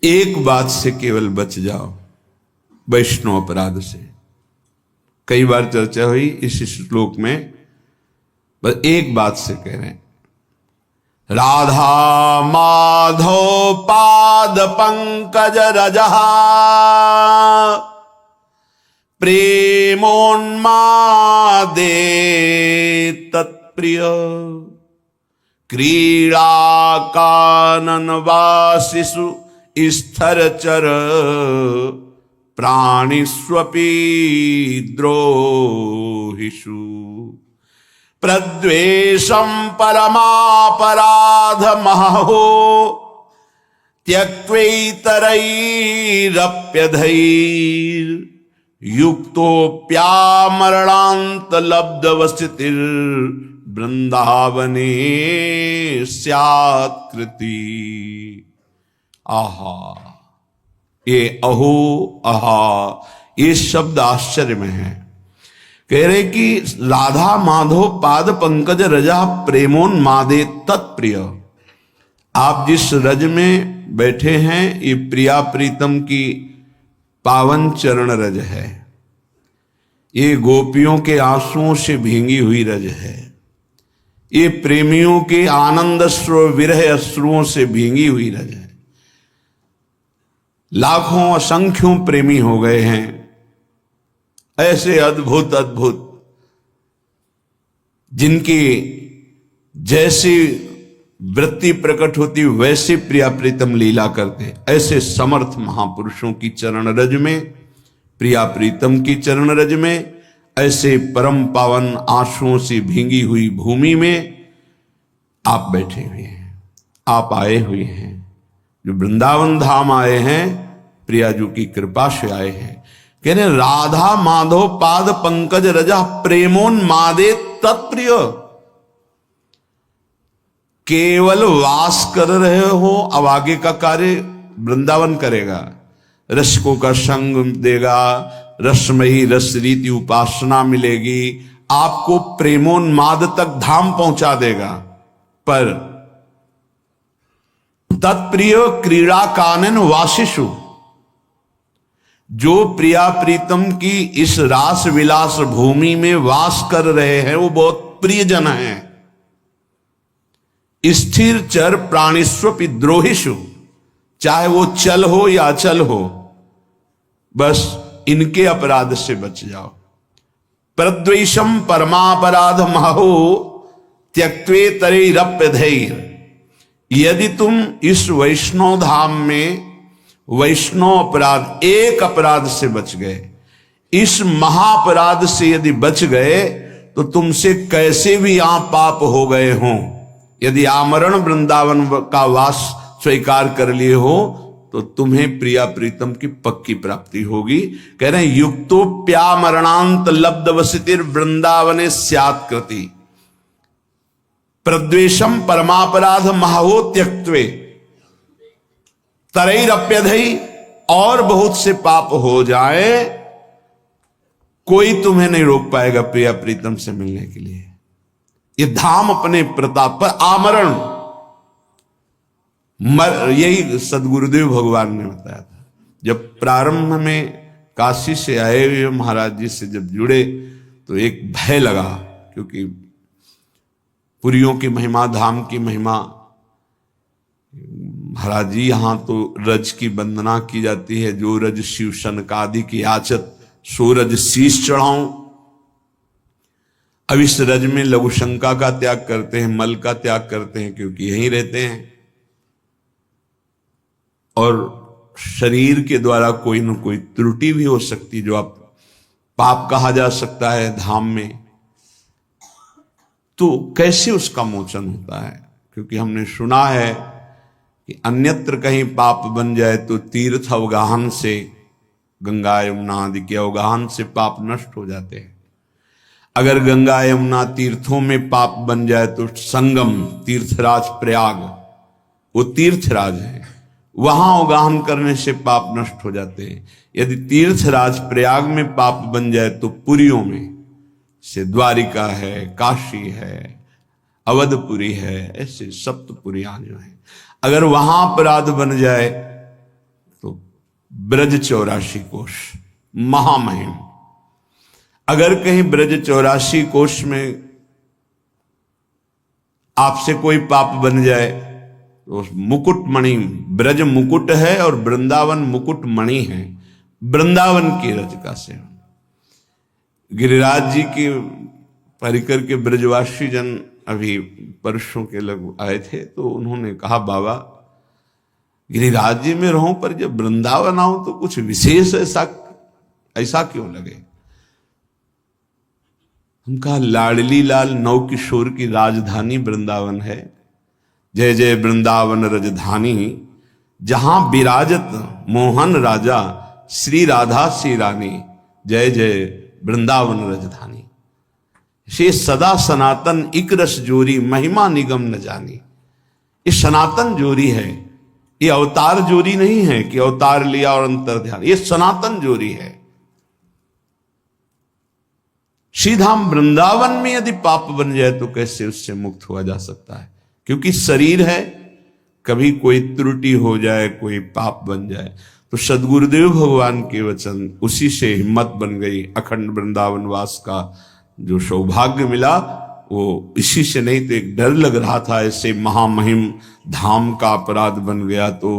एक बात से केवल बच जाओ, वैष्णव अपराध से। कई बार चर्चा हुई इस श्लोक में, बस एक बात से कह रहे हैं, राधा माधव पाद पंकज रजहा प्रेमोन्मादे तत्प्रिय क्रीड़ा कानन वासिषु स्थरचर प्राणिष्वपि द्रोहिषु प्रद्वेषं परमापराध महो त्यक्त्वैतरैरप्यधैर् युक्तोऽप्यामरणान्त लब्धवस्थितिर् वृंदावने स्यात्कृति। आहा, ये अहो आहा, ये शब्द आश्चर्य में है। कह रहे कि राधा माधव पाद पंकज रजा प्रेमोन्मादे तत्प्रिय। आप जिस रज में बैठे हैं ये प्रिया प्रीतम की पावन चरण रज है, ये गोपियों के आंसुओं से भींगी हुई रज है, ये प्रेमियों के आनंद अश्रु विरह अश्रुओं से भींगी हुई रज है। लाखों असंख्यों प्रेमी हो गए हैं, ऐसे अद्भुत अद्भुत जिनकी जैसी वृत्ति प्रकट होती वैसे प्रिया प्रीतम लीला करते, ऐसे समर्थ महापुरुषों की चरण रज में, प्रिया प्रीतम की चरण रज में, ऐसे परम पावन आंसुओं से भींगी हुई भूमि में आप बैठे हुए हैं, आप आए हुए हैं। जो वृंदावन धाम आए हैं, प्रियाजू की कृपा से आए हैं। कह रहे राधा माधव पाद पंकज रजा प्रेमोन्मादे तत्प्रिय। केवल वास कर रहे हो, अब आगे का कार्य वृंदावन करेगा, रसिकों का संग देगा, रसमयी रस रीति उपासना मिलेगी, आपको प्रेमोन्माद तक धाम पहुंचा देगा। पर तत्प्रिय क्रीड़ा कानन वासिषु, जो प्रिया प्रीतम की इस रास विलास भूमि में वास कर रहे हैं वो बहुत प्रियजन हैं। स्थिर चर प्राणिस्वपि द्रोहिषु, चाहे वो चल हो या अचल हो, बस इनके अपराध से बच जाओ। प्रद्वेषम परमापराध महो त्यक्त्वेतरैरप्यधैर्। यदि तुम इस वैष्णव धाम में वैष्णव अपराध, एक अपराध से बच गए, इस महाअपराध से यदि बच गए, तो तुमसे कैसे भी यहां पाप हो गए हों, यदि आमरण वृंदावन का वास स्वीकार कर लिए हो, तो तुम्हें प्रिया प्रीतम की पक्की प्राप्ति होगी। कह रहे हैं युक्तोप्यामरणांत लब्धवसितिर् वृंदावने स्यात्कृति प्रद्वेषम परमापराध महो त्यक्त्वे तरैरप्यधै। और बहुत से पाप हो जाए, कोई तुम्हें नहीं रोक पाएगा प्रिया प्रीतम से मिलने के लिए। ये धाम अपने प्रताप पर आमरण, यही सदगुरुदेव भगवान ने बताया था। जब प्रारंभ में काशी से आए हुए महाराज जी से जब जुड़े तो एक भय लगा, क्योंकि पुरियों की महिमा, धाम की महिमा, महाराज जी यहां तो रज की वंदना की जाती है, जो रज शिव सनकादि की याचत सो रज शीश चढ़ाऊं। अब इस रज में लघु शंका का त्याग करते हैं, मल का त्याग करते हैं, क्योंकि यहीं रहते हैं और शरीर के द्वारा कोई न कोई त्रुटि भी हो सकती, जो आप पाप कहा जा सकता है धाम में, तो कैसे उसका मोचन होता है। क्योंकि हमने सुना है कि अन्यत्र कहीं पाप बन जाए तो तीर्थ अवगाहन से, गंगा यमुना आदि के अवगाहन से पाप नष्ट हो जाते हैं। अगर गंगा यमुना तीर्थों में पाप बन जाए तो संगम तीर्थराज प्रयाग, वो तीर्थराज है, वहां अवगाहन करने से पाप नष्ट हो जाते हैं। यदि तीर्थराज प्रयाग में पाप बन जाए तो पुरियों में से द्वारिका है, काशी है, अवधपुरी है, ऐसे सप्तपुरियां जो है, अगर वहां अपराध बन जाए ब्रज 84 कोश महामहिम। अगर कहीं ब्रज 84 कोश में आपसे कोई पाप बन जाए तो मुकुट मणि, ब्रज मुकुट है और वृंदावन मुकुट मणि है, वृंदावन की रज का सेवन। गिरिराज जी की परिकर के ब्रजवासी जन अभी परसों के लग आए थे, तो उन्होंने कहा बाबा गिरिराज जी में रहूं पर जब वृंदावन आऊं तो कुछ विशेष ऐसा क्यों लगे। हम कहा लाडली लाल नौ किशोर की राजधानी वृंदावन है, जय जय वृंदावन रजधानी, जहां विराजत मोहन राजा श्री राधा श्री रानी, जय जय वृंदावन रजधानी। से सदा सनातन इक रस जोरी महिमा निगम न जानी। ये सनातन जोरी है, ये अवतार जोरी नहीं है कि अवतार लिया और अंतर ध्यान, ये सनातन जोरी है। श्रीधाम वृंदावन में यदि पाप बन जाए तो कैसे उससे मुक्त हुआ जा सकता है, क्योंकि शरीर है, कभी कोई त्रुटि हो जाए, कोई पाप बन जाए। तो सदगुरुदेव भगवान के वचन, उसी से हिम्मत बन गई। अखंड वृंदावन वास का जो सौभाग्य मिला वो इसी से, नहीं तो एक डर लग रहा था ऐसे महामहिम धाम का अपराध बन गया तो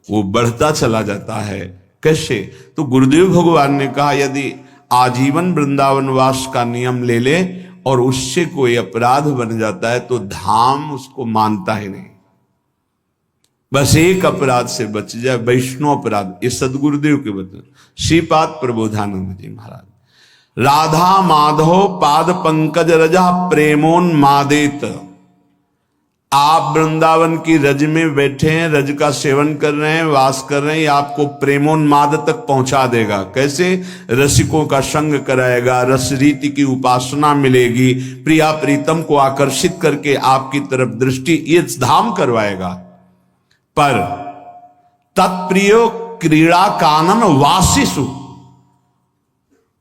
वो बढ़ता चला जाता है कैसे। तो गुरुदेव भगवान ने कहा यदि आजीवन वृंदावन वास का नियम ले ले और उससे कोई अपराध बन जाता है तो धाम उसको मानता ही नहीं। बस एक अपराध से बच जाए, वैष्णव अपराध। ये सदगुरुदेव के वचन, श्रीपाद प्रबोधानंद जी महाराज। राधा माधव पाद पंकज रजा प्रेमोन्मादेत। आप वृंदावन की रज में बैठे हैं, रज का सेवन कर रहे हैं, वास कर रहे हैं, ये आपको प्रेमोन्माद तक पहुंचा देगा। कैसे? रसिकों का संग कराएगा, रस रीति की उपासना मिलेगी, प्रिया प्रीतम को आकर्षित करके आपकी तरफ दृष्टि ये धाम करवाएगा। पर तत्प्रियो क्रीड़ा कानन वासिसु,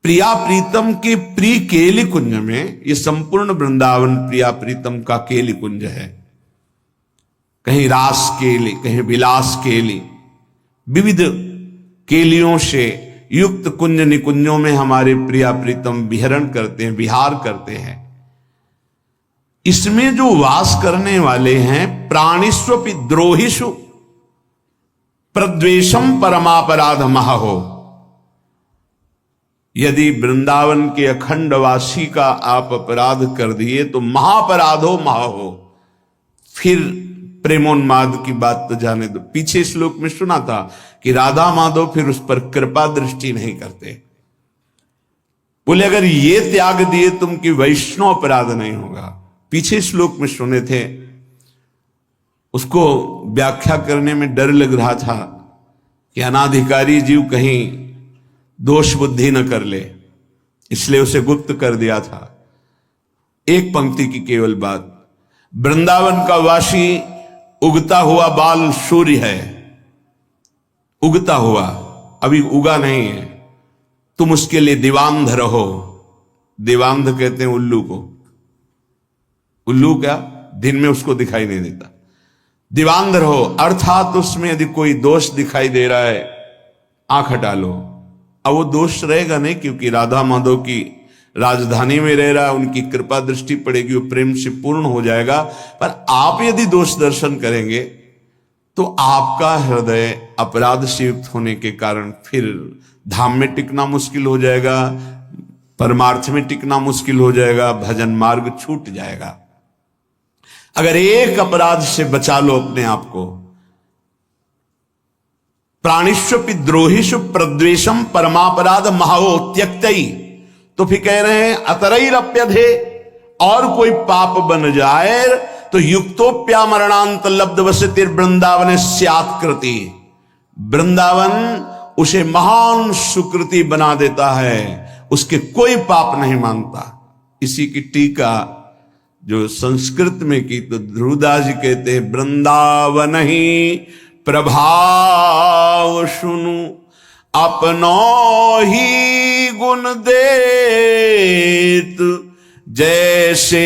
प्रिया प्रीतम के प्रिय केली कुंज में, ये संपूर्ण वृंदावन प्रिया प्रीतम का केली कुंज है। कहीं रास केली, कहीं विलास केली, विविध केलियों से युक्त कुंज निकुंजों में हमारे प्रिया प्रीतम विहरण करते हैं, विहार करते हैं। इसमें जो वास करने वाले हैं प्राणिस्वपि द्रोहिषु प्रद्वेषम परमापराध महो। यदि वृंदावन के अखंडवासी का आप अपराध कर दिए तो महापराधो महो। फिर प्रेमोन्माद की बात तो जाने दो, पीछे श्लोक में सुना था कि राधा माधव फिर उस पर कृपा दृष्टि नहीं करते। बोले अगर ये त्याग दिए तुम कि वैष्णव अपराध नहीं होगा। पीछे श्लोक में सुने थे, उसको व्याख्या करने में डर लग रहा था कि अनाधिकारी जीव कहीं दोष बुद्धि न कर ले, इसलिए उसे गुप्त कर दिया था। एक पंक्ति की केवल बात, वृंदावन का वासी उगता हुआ बाल सूर्य है, उगता हुआ, अभी उगा नहीं है। तुम उसके लिए दिवांध रहो। दिवांध कहते हैं उल्लू को। उल्लू क्या? दिन में उसको दिखाई नहीं देता। दिवांध रहो अर्थात उसमें यदि कोई दोष दिखाई दे रहा है, आंख हटा लो। अब वो दोष रहेगा नहीं, क्योंकि राधा माधव की राजधानी में रह रहा है, उनकी कृपा दृष्टि पड़ेगी, वो प्रेम से पूर्ण हो जाएगा। पर आप यदि दोष दर्शन करेंगे तो आपका हृदय अपराध से युक्त होने के कारण फिर धाम में टिकना मुश्किल हो जाएगा, परमार्थ में टिकना मुश्किल हो जाएगा, भजन मार्ग छूट जाएगा। अगर एक अपराध से बचा लो अपने आप को, प्राणिष्वपि द्रोहिषु प्रद्वेषम परमापराध महो त्यक्तई, तो फिर कह रहे हैं अतरैरप्यधे, और कोई पाप बन जाए तो युक्तोप्या मरणांत लब्ध वसति वृंदावन स्यात्कृति। वृंदावन उसे महान सुकृति बना देता है, उसके कोई पाप नहीं मानता। इसी की टीका जो संस्कृत में की तो ध्रुवदास जी कहते हैं, वृंदावन ही प्रभाव सुनु अपनो ही गुण देत, जैसे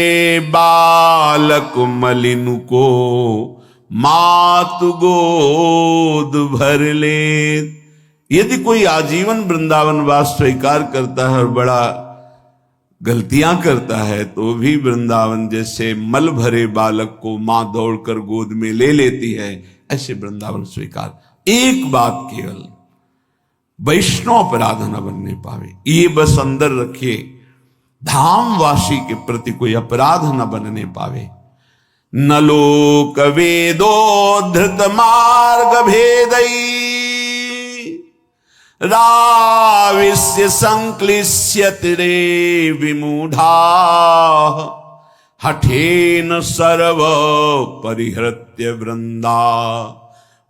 बालक मलिन को मातु गोद भर ले। यदि कोई आजीवन वृंदावन वास स्वीकार करता है और बड़ा गलतियां करता है तो भी वृंदावन जैसे मल भरे बालक को मां दौड़कर गोद में ले लेती है, ऐसे वृंदावन स्वीकार। एक बात केवल, वैष्णव अपराध न बनने पावे, ये बस अंदर रखिए, धामवासी के प्रति कोई अपराध न बनने पावे। न लोक वेदोद्धृत मार्ग भेदई राविस्य संक्लिश्यति रे विमूढ़ा हठेन सर्व परिहृत्य वृंदा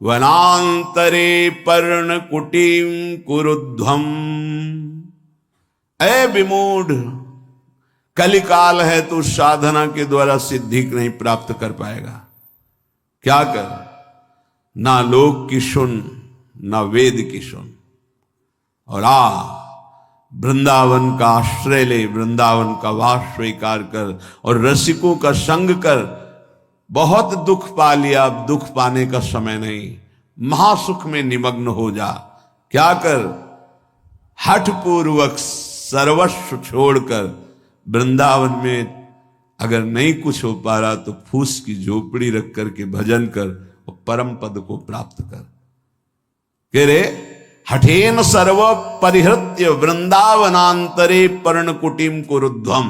वनांतरे पर्णकुटीं कुरुध्वम्। ऐ विमूढ़, कलिकाल है तो साधना के द्वारा सिद्धि नहीं प्राप्त कर पाएगा। क्या कर, ना लोक की सुन ना वेद की सुन, और वृंदावन का आश्रय ले, वृंदावन का वास स्वीकार कर और रसिकों का संग कर। बहुत दुख पा लिया, अब दुख पाने का समय नहीं, महासुख में निमग्न हो जा। क्या कर, हठ पूर्वक सर्वस्व छोड़कर वृंदावन में अगर नहीं कुछ हो पा रहा तो फूस की झोपड़ी रख करके भजन कर और परम पद को प्राप्त कर। कह रे हठेन सर्व परिहृत्य वृंदावनांतरे पर्णकुटीम कुरुध्वम।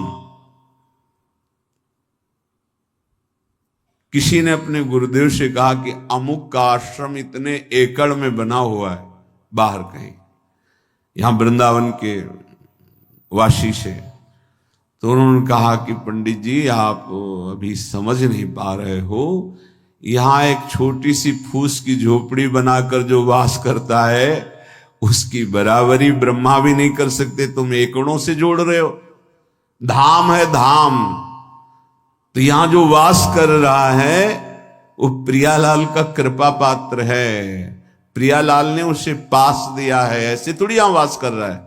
किसी ने अपने गुरुदेव से कहा कि अमुक का आश्रम इतने एकड़ में बना हुआ है बाहर कहीं, यहां वृंदावन के वासी से। तो उन्होंने कहा कि पंडित जी आप अभी समझ नहीं पा रहे हो, यहां एक छोटी सी फूस की झोपड़ी बनाकर जो वास करता है उसकी बराबरी ब्रह्मा भी नहीं कर सकते, तुम एकड़ों से जोड़ रहे हो। धाम है धाम, तो यहां जो वास कर रहा है वो प्रियालाल का कृपा पात्र है, प्रियालाल ने उसे पास दिया है, ऐसे थोड़ी यहां वास कर रहा है।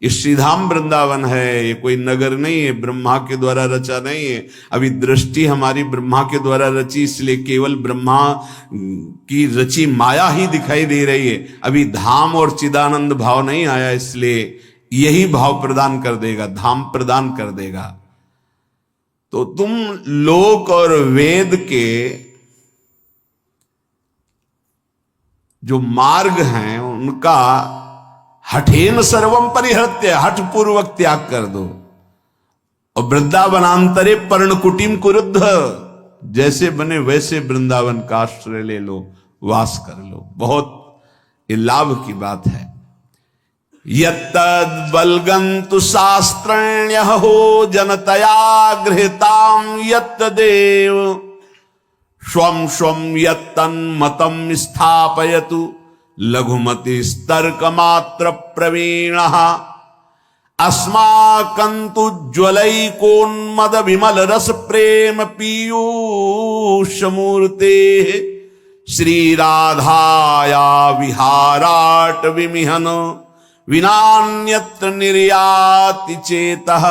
ये श्रीधाम वृंदावन है, ये कोई नगर नहीं है, ब्रह्मा के द्वारा रचा नहीं है। अभी दृष्टि हमारी ब्रह्मा के द्वारा रची, इसलिए केवल ब्रह्मा की रची माया ही दिखाई दे रही है। अभी धाम और चिदानंद भाव नहीं आया, इसलिए यही भाव प्रदान कर देगा, धाम प्रदान कर देगा। तो तुम लोक और वेद के जो मार्ग हैं उनका हठेन सर्वम परिहृत्य, हठ पूर्वक त्याग कर दो। और वृंदावनांतरे पर्णकुटीम कुरुद्ध, जैसे बने वैसे वृंदावन का आश्रय ले लो, वास कर लो। बहुत ये लाभ की बात है। यत्तद् बलगन्तु शास्त्रण्यहो जनतया गृहीतां यत्तदेव स्वं स्वं यत्तन्मतं स्थापयतु लघुमतिस्तर्क मात्र प्रवीणः अस्माकन्तु ज्वलैकोन्मद विमल रस प्रेम पीयूष मूर्ते श्री राधाया विहाराट विमिहन विनान्यत्र निर्याति चेतः।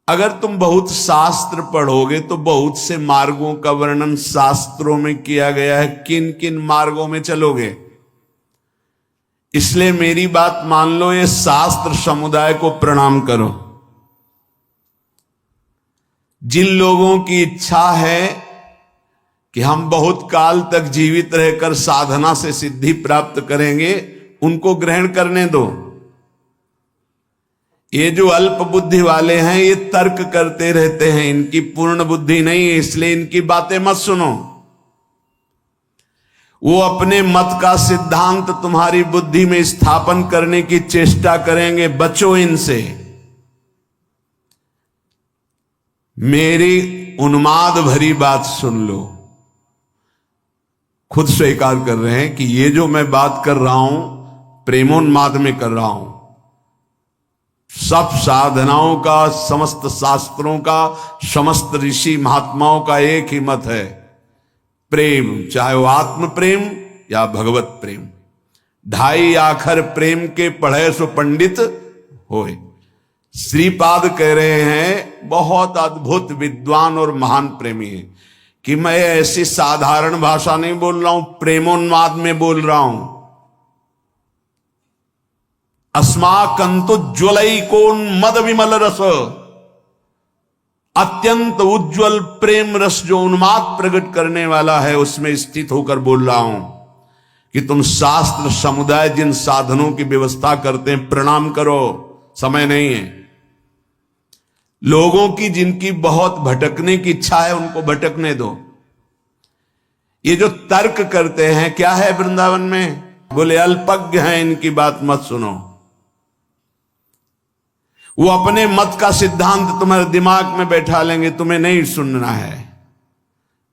अगर तुम बहुत शास्त्र पढ़ोगे तो बहुत से मार्गों का वर्णन शास्त्रों में किया गया है, किन किन मार्गों में चलोगे। इसलिए मेरी बात मान लो, ये शास्त्र समुदाय को प्रणाम करो। जिन लोगों की इच्छा है कि हम बहुत काल तक जीवित रहकर साधना से सिद्धि प्राप्त करेंगे, उनको ग्रहण करने दो। ये जो अल्प बुद्धि वाले हैं ये तर्क करते रहते हैं, इनकी पूर्ण बुद्धि नहीं है, इसलिए इनकी बातें मत सुनो। वो अपने मत का सिद्धांत तुम्हारी बुद्धि में स्थापन करने की चेष्टा करेंगे, बचो इनसे। मेरी उन्माद भरी बात सुन लो। खुद स्वीकार कर रहे हैं कि ये जो मैं बात कर रहा हूं प्रेमोन्माद में कर रहा हूं। सब साधनाओं का, समस्त शास्त्रों का, समस्त ऋषि महात्माओं का एक ही मत है, प्रेम, चाहे वो आत्म प्रेम या भगवत प्रेम। ढाई आखर प्रेम के पढ़े सो पंडित होए। श्रीपाद कह रहे हैं बहुत अद्भुत विद्वान और महान प्रेमी है कि मैं ऐसी साधारण भाषा नहीं बोल रहा हूं, प्रेमोन्माद में बोल रहा हूं। अस्माकंतु ज्वलैकोन्मद विमल रस, अत्यंत उज्जवल प्रेम रस जो उन्माद प्रकट करने वाला है, उसमें स्थित होकर बोल रहा हूं कि तुम शास्त्र समुदाय जिन साधनों की व्यवस्था करते हैं, प्रणाम करो, समय नहीं है। लोगों की जिनकी बहुत भटकने की इच्छा है, उनको भटकने दो। ये जो तर्क करते हैं, क्या है वृंदावन में? बोले अल्पज्ञ हैं, इनकी बात मत सुनो। वो अपने मत का सिद्धांत तुम्हारे दिमाग में बैठा लेंगे, तुम्हें नहीं सुनना है।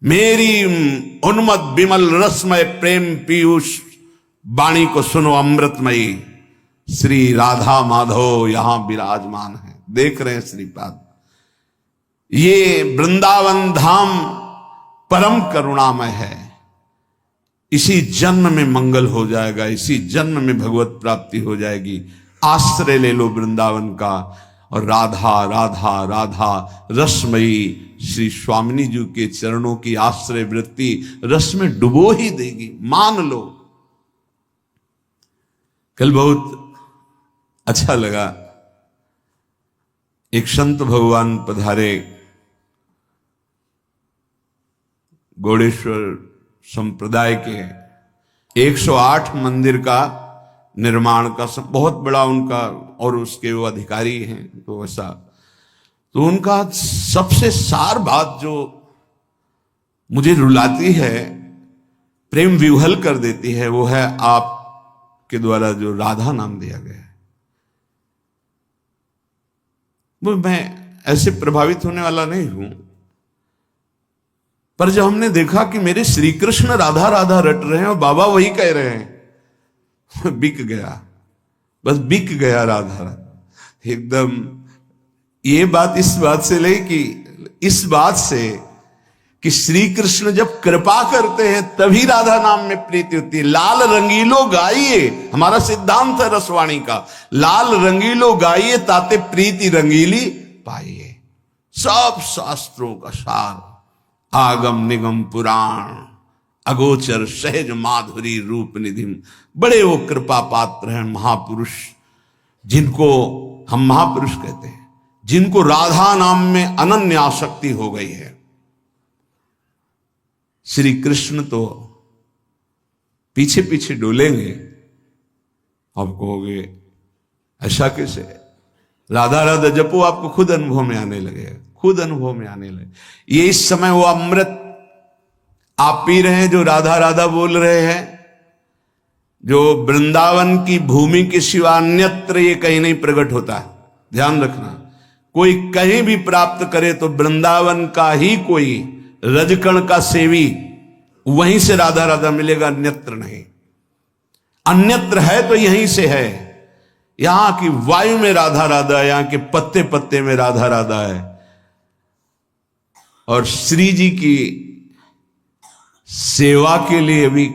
मेरी उन्मद विमल रसमय प्रेम पीयूष वाणी को सुनो, अमृतमयी श्री राधा माधव यहां विराजमान है। देख रहे हैं श्रीपाद, ये वृंदावन धाम परम करुणामय है। इसी जन्म में मंगल हो जाएगा, इसी जन्म में भगवत प्राप्ति हो जाएगी। आश्रय ले लो वृंदावन का, और राधा राधा राधा रसमयी श्री स्वामिनी जी के चरणों की आश्रय वृत्ति रस में डुबो ही देगी, मान लो। कल बहुत अच्छा लगा, एक संत भगवान पधारे, गौड़ेश्वर संप्रदाय के 108 मंदिर का निर्माण का बहुत बड़ा उनका, और उसके वो अधिकारी हैं, तो ऐसा, तो उनका सबसे सार बात जो मुझे रुलाती है, प्रेम विह्वल कर देती है, वो है आपके द्वारा जो राधा नाम दिया गया है। वो मैं ऐसे प्रभावित होने वाला नहीं हूं, पर जब हमने देखा कि मेरे श्री कृष्ण राधा राधा रट रहे हैं और बाबा वही कह रहे हैं, बिक गया, बस बिक गया राधा राधा एकदम। ये बात इस बात से ले कि इस बात से कि श्री कृष्ण जब कृपा करते हैं तभी राधा नाम में प्रीति होती है। लाल रंगीलो गाइए, हमारा सिद्धांत है रसवाणी का, लाल रंगीलो गाइए ताते प्रीति रंगीली पाइए। सब शास्त्रों का सार, आगम निगम पुराण अगोचर सहज माधुरी रूप निधि, बड़े वो कृपा पात्र हैं महापुरुष, जिनको हम महापुरुष कहते हैं, जिनको राधा नाम में अनन्य आसक्ति हो गई है। श्री कृष्ण तो पीछे पीछे डोलेंगे, आप कहोगे ऐसा कैसे? राधा राधा जपो, आपको खुद अनुभव में आने लगे, खुद अनुभव में आने लगे। ये इस समय वो अमृत आप पी रहे हैं, जो राधा राधा बोल रहे हैं, जो वृंदावन की भूमि के सिवा अन्यत्र ये कहीं नहीं प्रकट होता है। ध्यान रखना, कोई कहीं भी प्राप्त करे तो वृंदावन का ही कोई रजकण का सेवी, वहीं से राधा राधा मिलेगा, अन्यत्र नहीं। अन्यत्र है तो यहीं से है। यहां की वायु में राधा राधा, यहां के पत्ते पत्ते में राधा राधा है। और श्री जी की सेवा के लिए भी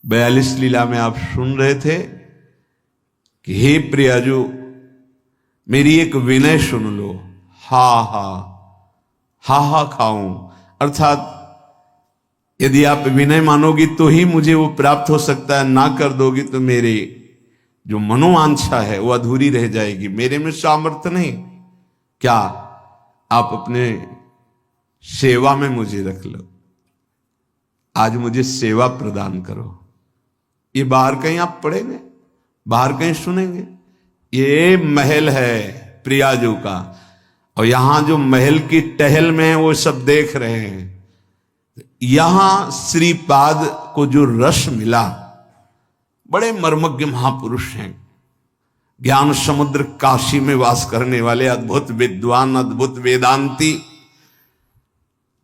42 लीला में आप सुन रहे थे कि हे प्रियाजू मेरी एक विनय सुन लो, हा हा हा हा खाऊं। अर्थात यदि आप विनय मानोगी तो ही मुझे वो प्राप्त हो सकता है, ना कर दोगी तो मेरे जो मनोवांछा है वो अधूरी रह जाएगी, मेरे में सामर्थ्य नहीं। क्या आप अपने सेवा में मुझे रख लो, आज मुझे सेवा प्रदान करो। ये बाहर कहीं आप पढ़ेंगे, बाहर कहीं सुनेंगे? ये महल है प्रियाजू का, और यहां जो महल की टहल में है वो सब देख रहे हैं। यहां श्रीपाद को जो रस मिला, बड़े मर्मज्ञ महापुरुष हैं, ज्ञान समुद्र काशी में वास करने वाले अद्भुत विद्वान, अद्भुत वेदांती।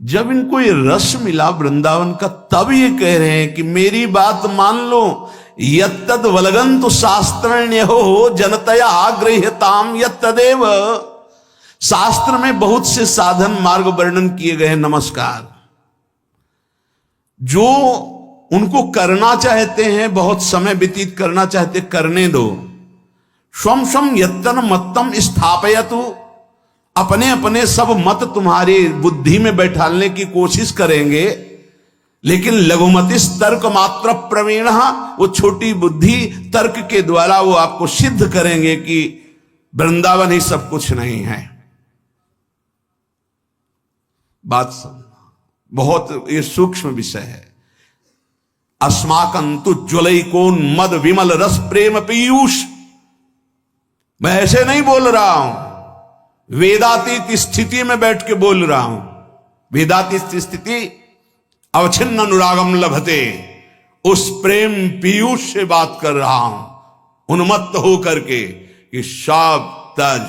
जब इनको ये रस मिला वृंदावन का, तब ये कह रहे हैं कि मेरी बात मान लो, यत्तद वलगंतु शास्त्रण्य हो जनतया गृह्यताम यत्तदेव। शास्त्र में बहुत से साधन मार्ग वर्णन किए गए हैं, नमस्कार। जो उनको करना चाहते हैं, बहुत समय व्यतीत करना चाहते, करने दो। स्वम स्वम यत्तन मत्तम स्थापयतु, अपने अपने सब मत तुम्हारी बुद्धि में बैठालने की कोशिश करेंगे, लेकिन लघुमति तर्क मात्र प्रवीण, वो छोटी बुद्धि तर्क के द्वारा वो आपको सिद्ध करेंगे कि वृंदावन ही सब कुछ नहीं है। बात समझना, बहुत ये सूक्ष्म विषय है। अस्माकंतु ज्वलैकोन मद विमल रस प्रेम पीयूष। मैं ऐसे नहीं बोल रहा हूं, वेदातीत स्थिति में बैठ के बोल रहा हूं। वेदातीत स्थिति अवच्छिन्न अनुरागम लभते, उस प्रेम पीयूष से बात कर रहा हूं, उन्मत्त होकर के कि सब तज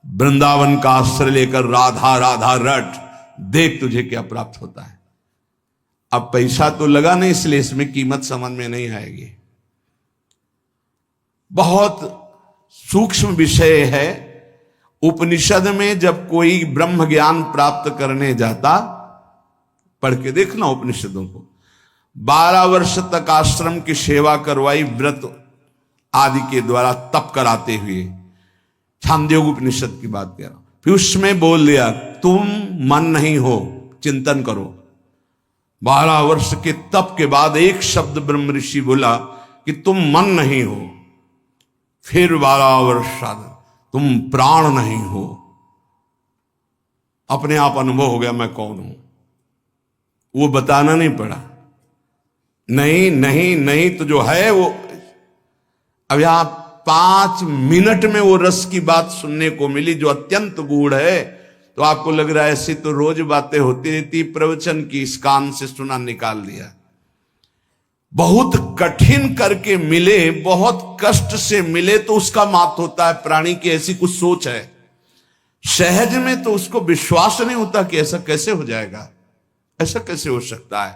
वृंदावन का आश्रय लेकर राधा राधा रट, देख तुझे क्या प्राप्त होता है। अब पैसा तो लगा नहीं, इसलिए इसमें कीमत समझ में नहीं आएगी। बहुत सूक्ष्म विषय है। उपनिषद में जब कोई ब्रह्म ज्ञान प्राप्त करने जाता, पढ़ के देखना उपनिषदों को, 12 वर्ष तक आश्रम की सेवा करवाई, व्रत आदि के द्वारा तप कराते हुए। छांदोग्य उपनिषद की बात कर रहा हूं। फिर उसमें बोल दिया तुम मन नहीं हो, चिंतन करो। 12 वर्ष के तप के बाद एक शब्द ब्रह्म ऋषि बोला कि तुम मन नहीं हो। फिर 12 वर्ष तुम प्राण नहीं हो। अपने आप अनुभव हो गया मैं कौन हूं, वो बताना नहीं पड़ा। नहीं नहीं नहीं तो जो है वो। अब यहां 5 मिनट में वो रस की बात सुनने को मिली जो अत्यंत गूढ़ है। तो आपको लग रहा है ऐसी तो रोज बातें होती रहती, प्रवचन की इस कान से सुना निकाल दिया। बहुत कठिन करके मिले, बहुत कष्ट से मिले तो उसका मात होता है। प्राणी की ऐसी कुछ सोच है, सहज में तो उसको विश्वास नहीं होता कि ऐसा कैसे हो जाएगा, ऐसा कैसे हो सकता है।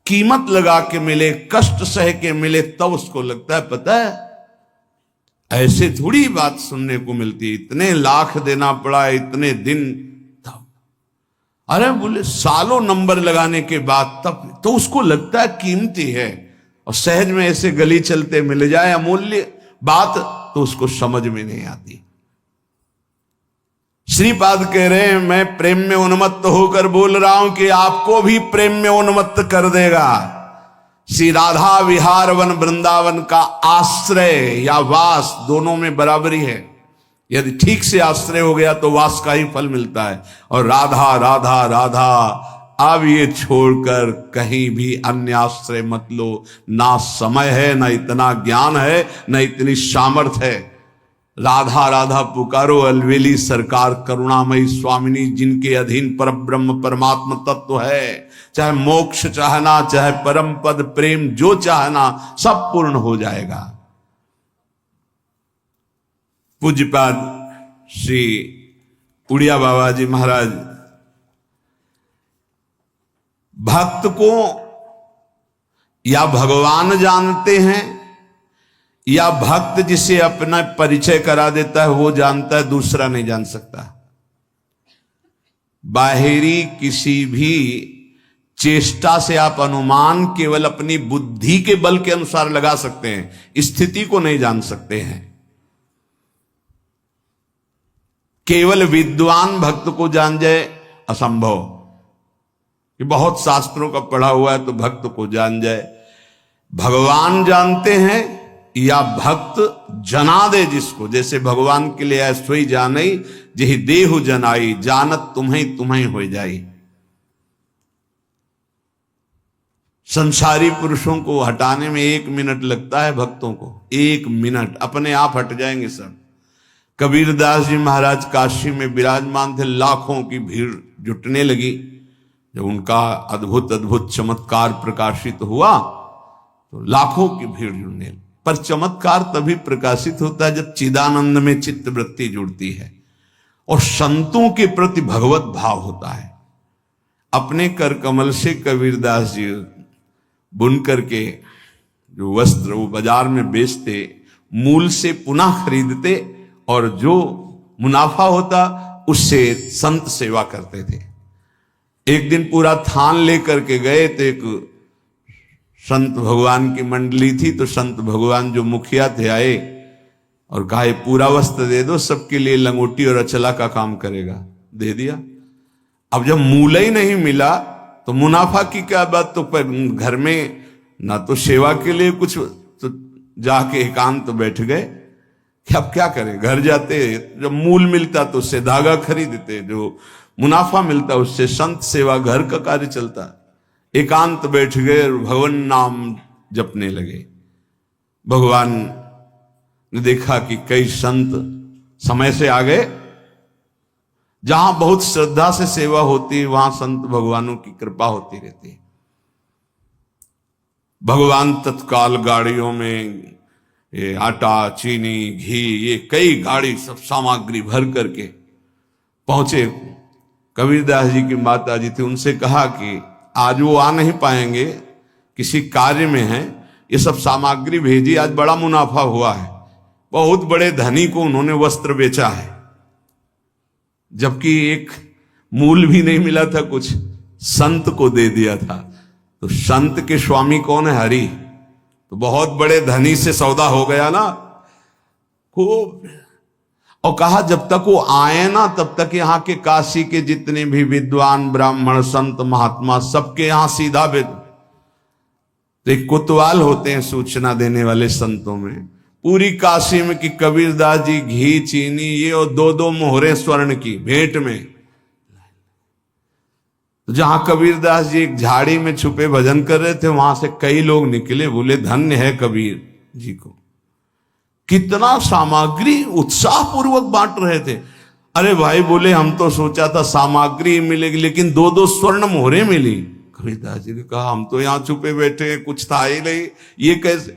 कीमत लगा के मिले, कष्ट सह के मिले, तब उसको लगता है पता है ऐसे थोड़ी बात सुनने को मिलती है, इतने लाख देना पड़ा, इतने दिन, तब। अरे बोले सालों नंबर लगाने के बाद तब तो उसको लगता है कीमती है। और सहज में ऐसे गली चलते मिल जाए अमूल्य बात तो उसको समझ में नहीं आती। श्रीपाद कह रहे हैं मैं प्रेम में उन्मत्त होकर बोल रहा हूं कि आपको भी प्रेम में उन्मत्त कर देगा। श्री राधा विहार वन वृंदावन का आश्रय या वास दोनों में बराबरी है। यदि ठीक से आश्रय हो गया तो वास का ही फल मिलता है। और राधा राधा राधा, अब ये छोड़कर कहीं भी अन्य आश्रय मत लो। ना समय है, ना इतना ज्ञान है, ना इतनी सामर्थ्य है। राधा राधा पुकारो, अलवेली सरकार करुणामयी स्वामिनी, जिनके अधीन पर ब्रह्म परमात्मा तत्व है। चाहे मोक्ष चाहना, चाहे परम पद प्रेम जो चाहना, सब पूर्ण हो जाएगा। पूज्यपाद श्री उड़िया बाबा जी महाराज भक्त को या भगवान जानते हैं या भक्त जिसे अपना परिचय करा देता है वो जानता है, दूसरा नहीं जान सकता। बाहरी किसी भी चेष्टा से आप अनुमान केवल अपनी बुद्धि के बल के अनुसार लगा सकते हैं, स्थिति को नहीं जान सकते हैं। केवल विद्वान भक्त को जान जाए असंभव, कि बहुत शास्त्रों का पढ़ा हुआ है तो भक्त को जान जाए। भगवान जानते हैं या भक्त जना दे जिसको, जैसे भगवान के लिए है सोई जानई जही देहु जनाई, जानत तुम्हें तुम्हें हो जाई। संसारी पुरुषों को हटाने में 1 मिनट लगता है, भक्तों को 1 मिनट, अपने आप हट जाएंगे सब। कबीरदास जी महाराज काशी में विराजमान थे, लाखों की भीड़ जुटने लगी। जब उनका अद्भुत अद्भुत चमत्कार प्रकाशित हुआ तो लाखों की भीड़ जुड़ने, पर चमत्कार तभी प्रकाशित होता है जब चिदानंद में चित्त वृत्ति जुड़ती है और संतों के प्रति भगवत भाव होता है। अपने कर कमल से कबीरदास जी बुन करके जो वस्त्र वो बाजार में बेचते, मूल से पुनः खरीदते और जो मुनाफा होता उससे संत सेवा करते थे। एक दिन पूरा थान लेकर के गए तो एक संत भगवान की मंडली थी, तो संत भगवान जो मुखिया थे आए और कहा ये पूरा वस्त्र दे दो, सबके लिए लंगोटी और अचला का काम करेगा। दे दिया। अब जब मूल ही नहीं मिला तो मुनाफा की क्या बात। तो घर में ना तो सेवा के लिए कुछ, तो जाके एकांत तो बैठ गए कि अब क्या करें। घर जाते जब मूल मिलता तो उससे धागा खरीदते, जो मुनाफा मिलता उससे संत सेवा घर का कार्य चलता। एकांत बैठ गए और भगवान नाम जपने लगे। भगवान ने देखा कि कई संत समय से आ गए। जहां बहुत श्रद्धा से सेवा होती है वहां संत भगवानों की कृपा होती रहती है। भगवान तत्काल गाड़ियों में ये आटा, चीनी, घी, ये कई गाड़ी सब सामग्री भर करके पहुंचे। कबीरदास जी की माता जी थी, उनसे कहा कि आज वो आ नहीं पाएंगे, किसी कार्य में हैं, ये सब सामग्री भेजी, आज बड़ा मुनाफा हुआ है। बहुत बड़े धनी को उन्होंने वस्त्र बेचा है, जबकि एक मूल भी नहीं मिला था, कुछ संत को दे दिया था। तो संत के स्वामी कौन है? हरि। तो बहुत बड़े धनी से सौदा हो गया ना खूब। और कहा जब तक वो आए ना तब तक यहाँ के काशी के जितने भी विद्वान ब्राह्मण संत महात्मा सबके यहाँ सीधा भेज। तो एक कोतवाल होते हैं सूचना देने वाले संतों में, पूरी काशी में कि कबीरदास जी घी, चीनी, ये और 2-2 मोहरे स्वर्ण की भेंट में। तो जहां कबीरदास जी एक झाड़ी में छुपे भजन कर रहे थे, वहां से कई लोग निकले, बोले धन्य है कबीर जी को। कितना सामग्री उत्साह पूर्वक बांट रहे थे। अरे भाई बोले हम तो सोचा था सामग्री मिलेगी, लेकिन 2-2 स्वर्ण मोहरे मिली। कबीरदास जी ने कहा हम तो यहां छुपे बैठे हैं, कुछ था ही नहीं, ये कैसे।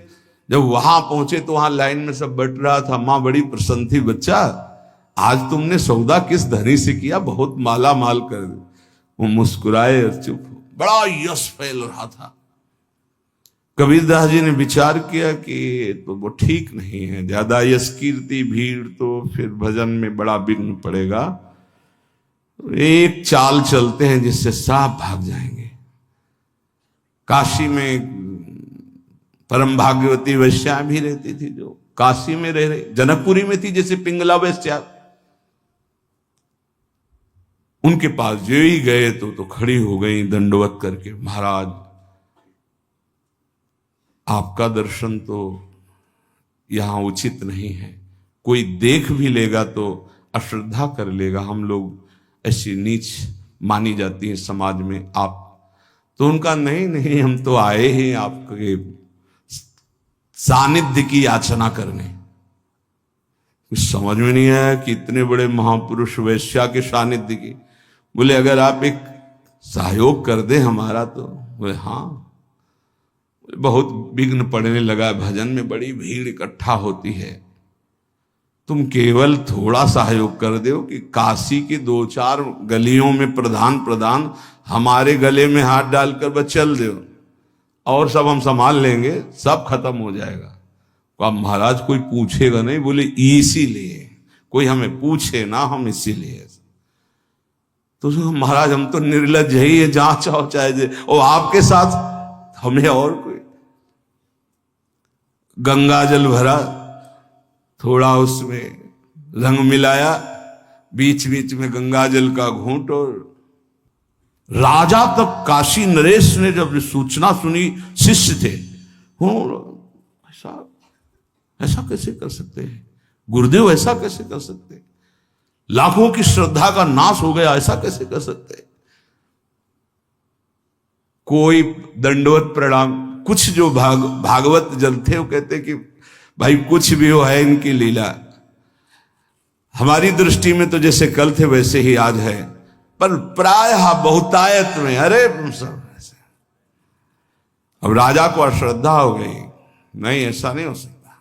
जब वहां पहुंचे तो वहां लाइन में सब बट रहा था। मां बड़ी प्रसन्न थी, बच्चा आज तुमने सौदा किस धनी से किया, बहुत माला माल कर दे। वो मुस्कुराए और चुप। बड़ा यश फैल रहा था। कबीरदास जी ने विचार किया कि तो वो ठीक नहीं है, ज्यादा यश कीर्ति भीड़ तो फिर भजन में बड़ा विघ्न पड़ेगा। एक चाल चलते हैं जिससे साफ भाग जाएंगे। काशी में परम भाग्यवती वैश्या भी रहती थी, जो काशी में रह रही, जनकपुरी में थी जैसे पिंगला वैश्या। उनके पास जो ही गए तो खड़ी हो गई दंडवत करके, महाराज आपका दर्शन तो यहां उचित नहीं है, कोई देख भी लेगा तो अश्रद्धा कर लेगा, हम लोग ऐसी नीच मानी जाती है समाज में आप। तो उनका नहीं नहीं, हम तो आए हैं आपके सानिध्य की याचना करने। कुछ समझ में नहीं आया कि इतने बड़े महापुरुष वैश्या के सानिध्य की। बोले अगर आप एक सहयोग कर दे हमारा तो। बोले हाँ। बहुत विघ्न पड़ने लगा, भजन में बड़ी भीड़ इकट्ठा होती है, तुम केवल थोड़ा सहयोग कर दो कि काशी की 2-4 गलियों में प्रधान हमारे गले में हाथ डालकर बस चल दो, और सब हम संभाल लेंगे, सब खत्म हो जाएगा। तो अब महाराज कोई पूछेगा नहीं। बोले इसीलिए कोई हमें पूछे ना, हम इसीलिए। तो महाराज हम तो निर्लज ही है, जहां चाहो चाहे, और आपके साथ हमें और कोई। गंगा जल भरा, थोड़ा उसमें रंग मिलाया, बीच बीच में गंगा जल का घूंट। और राजा तक काशी नरेश ने जब सूचना सुनी, शिष्य थे, ऐसा कैसे कर सकते हैं गुरुदेव, ऐसा कैसे कर सकते, लाखों की श्रद्धा का नाश हो गया, ऐसा कैसे कर सकते। कोई दंडवत प्रणाम। कुछ जो भागवत जन थे वो कहते कि भाई कुछ भी हो, है इनकी लीला, हमारी दृष्टि में तो जैसे कल थे वैसे ही आज है, पर प्रायः बहुतायत में अरे सब ऐसे। अब राजा को अश्रद्धा हो गई, नहीं ऐसा नहीं हो सकता,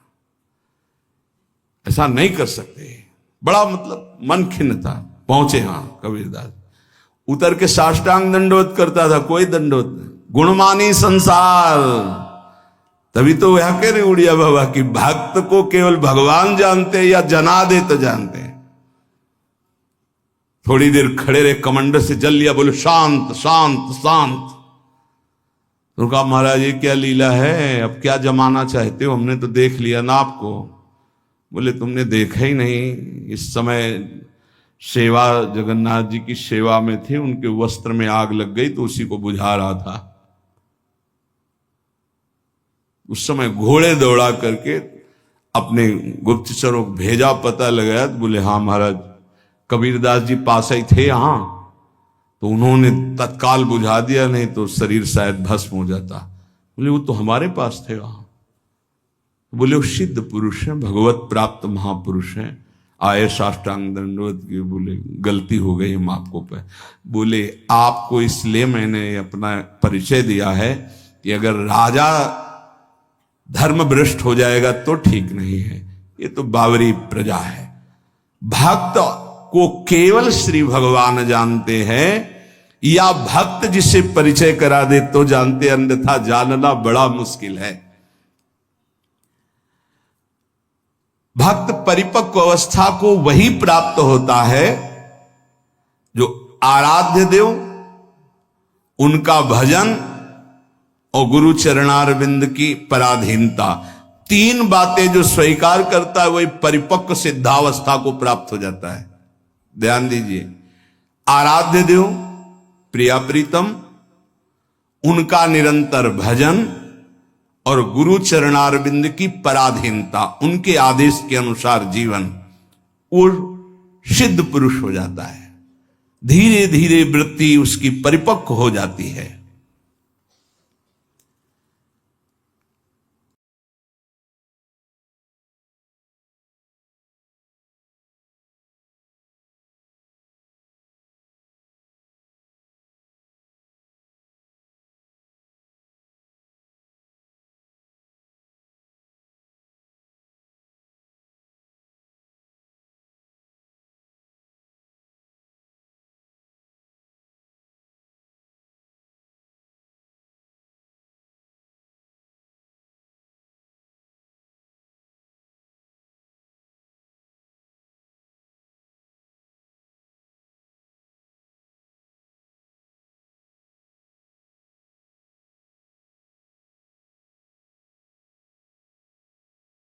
ऐसा नहीं कर सकते। बड़ा मतलब मन खिन्न था। पहुंचे हाँ कबीरदास, उतर के साष्टांग दंडवत करता था, कोई दंडवत नहीं। गुणमानी संसार, तभी तो वह कह रहे उड़िया बाबा कि भक्त को केवल भगवान जानते या जना दे तो जानते हैं। थोड़ी देर खड़े रहे, कमंडर से जल लिया, बोले शांत शांत शांत। तो कहा महाराज ये क्या लीला है, अब क्या जमाना चाहते हो, हमने तो देख लिया ना आपको। बोले तुमने देखा ही नहीं, इस समय सेवा, जगन्नाथ जी की सेवा में थे, उनके वस्त्र में आग लग गई तो उसी को बुझा रहा था। उस समय घोड़े दौड़ा करके अपने गुप्तचरों को भेजा, पता लगाया तो बोले हाँ महाराज, कबीरदास जी पास ही थे यहाँ, तो उन्होंने तत्काल बुझा दिया, नहीं तो शरीर शायद भस्म हो जाता। बोले वो तो हमारे पास थे वहां। बोले वो सिद्ध पुरुष हैं, भगवत प्राप्त महापुरुष हैं, आए साष्टांग दंडवत की। बोले गलती हो गई हम आपको पे। बोले आपको इसलिए मैंने अपना परिचय दिया है कि अगर राजा धर्म भ्रष्ट हो जाएगा तो ठीक नहीं है, ये तो बावरी प्रजा है। भक्त को केवल श्री भगवान जानते हैं, या भक्त जिसे परिचय करा दे तो जानते, अन्यथा जानना बड़ा मुश्किल है। भक्त परिपक्व अवस्था को वही प्राप्त होता है जो आराध्य देव, उनका भजन और गुरु चरणारविंद की पराधीनता, तीन बातें जो स्वीकार करता है वही परिपक्व सिद्धावस्था को प्राप्त हो जाता है। ध्यान दीजिए, आराध्य देव, प्रिया प्रीतम, उनका निरंतर भजन और गुरु चरणारविंद की पराधीनता, उनके आदेश के अनुसार जीवन, वो सिद्ध पुरुष हो जाता है। धीरे धीरे वृत्ति उसकी परिपक्व हो जाती है।